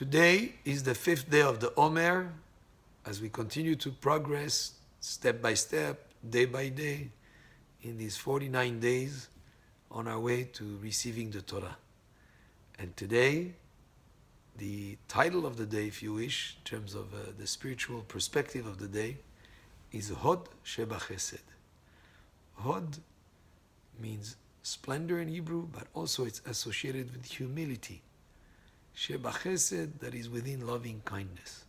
Today is the 5th day of the Omer, as we continue to progress step by step, day by day, in these 49 days on our way to receiving the Torah. And today, the title of the day, if you wish, in terms of the spiritual perspective of the day, is Hod Shebachesed. Hod means splendor in Hebrew, but also it's associated with humility. Shebachesed, that is within loving kindness.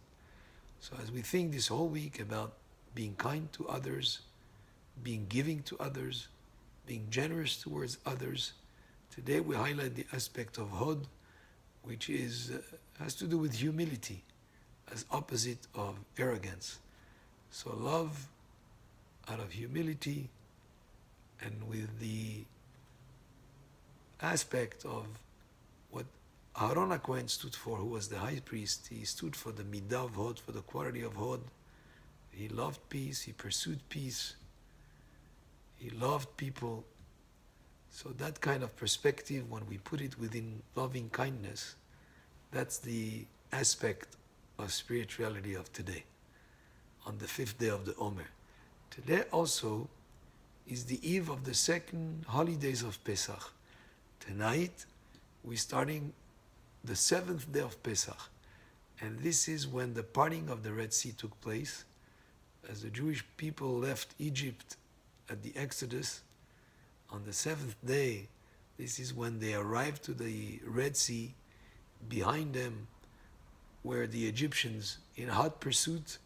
So as we think this whole week about being kind to others, being giving to others, being generous towards others, today we highlight the aspect of Hod, which has to do with humility, as opposite of arrogance. So love out of humility, and with the aspect of what Aaron HaKohen stood for, who was the high priest. He stood for the midah of Hod, for the quality of Hod. He loved peace, he pursued peace, he loved people. So that kind of perspective, when we put it within loving kindness, that's the aspect of spirituality of today, on the 5th day of the Omer. Today also is the eve of the second holidays of Pesach. Tonight, we're starting the 7th day of Pesach. And this is when the parting of the Red Sea took place. As the Jewish people left Egypt at the Exodus, on the 7th day, this is when they arrived to the Red Sea. Behind them were the Egyptians in hot pursuit.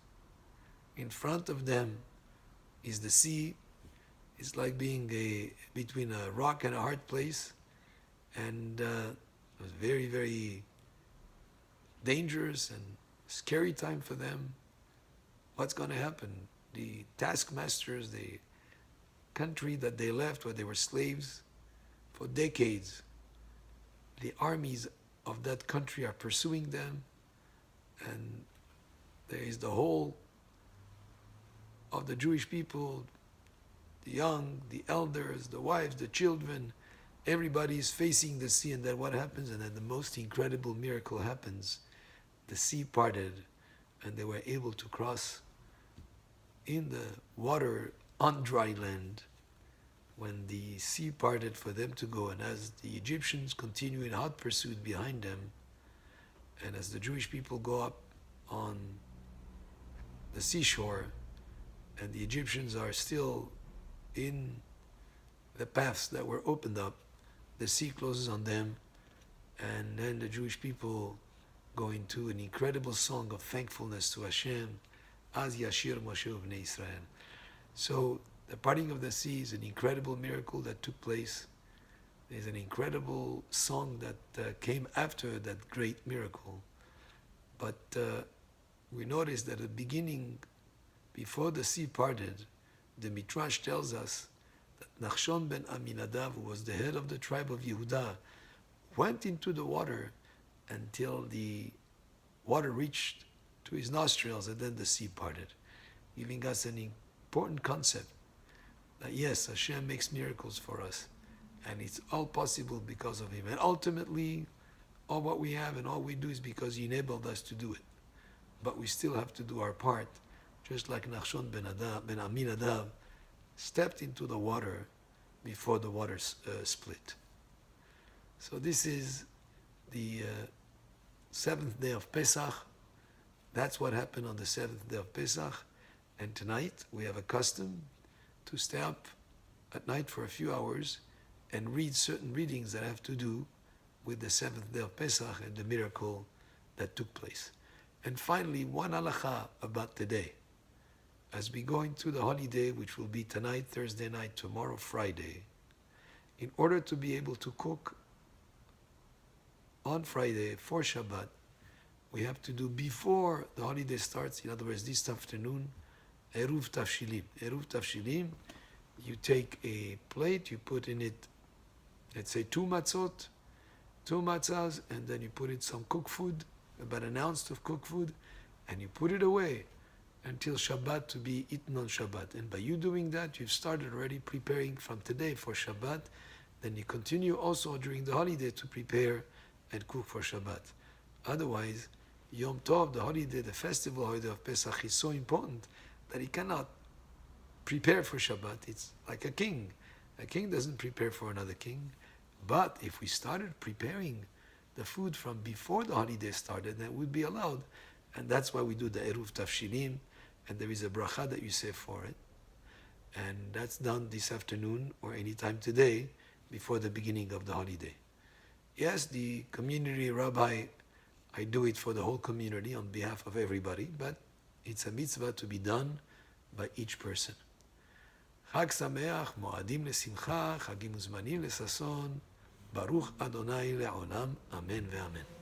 In front of them is the sea. It's like being between a rock and a hard place. And it was very, very dangerous and scary time for them. What's going to happen? The taskmasters, the country that they left where they were slaves for decades, the armies of that country are pursuing them, and there is the whole of the Jewish people, the young, the elders, the wives, the children, everybody is facing the sea. And then what happens? And then the most incredible miracle happens. The sea parted and they were able to cross in the water on dry land when the sea parted for them to go. And as the Egyptians continue in hot pursuit behind them, and as the Jewish people go up on the seashore, and the Egyptians are still in the paths that were opened up, the sea closes on them, and then the Jewish people go into an incredible song of thankfulness to Hashem, Az Yashir Moshe Bnei Israel. So the parting of the sea is an incredible miracle that took place. There's an incredible song that came after that great miracle. But we notice that at the beginning, before the sea parted, the Midrash tells us that Nachshon ben Aminadav, who was the head of the tribe of Yehudah, went into the water until the water reached to his nostrils, and then the sea parted, giving us an important concept that yes, Hashem makes miracles for us, and it's all possible because of Him. And ultimately, all what we have and all we do is because He enabled us to do it. But we still have to do our part, just like Nachshon ben Aminadav stepped into the water before the water split. So this is the 7th day of Pesach. That's what happened on the 7th day of Pesach. And tonight we have a custom to stay up at night for a few hours and read certain readings that have to do with the 7th day of Pesach and the miracle that took place. And finally, one halacha about today. As we go into the holiday, which will be tonight, Thursday night, tomorrow, Friday, in order to be able to cook on Friday for Shabbat, we have to do before the holiday starts. In other words, this afternoon, Eruv Tafshilim. Eruv Tafshilim, you take a plate, you put in it, let's say 2 matzot, 2 matzahs, and then you put in some cooked food, about an ounce of cooked food, and you put it away until Shabbat to be eaten on Shabbat. And by you doing that, you've started already preparing from today for Shabbat. Then you continue also during the holiday to prepare and cook for Shabbat. Otherwise, Yom Tov, the holiday, the festival holiday of Pesach, is so important that he cannot prepare for Shabbat. It's like a king. A king doesn't prepare for another king. But if we started preparing the food from before the holiday started, then it would be allowed. And that's why we do the Eruv Tafshilim, and there is a bracha that you say for it. And that's done this afternoon or any time today before the beginning of the holiday. Yes, the community rabbi, I do it for the whole community on behalf of everybody, but it's a mitzvah to be done by each person. חג שמח, מועדים לשמחה, חגים וזמנים לששון, ברוך אדוני לעולם, אמן ואמן.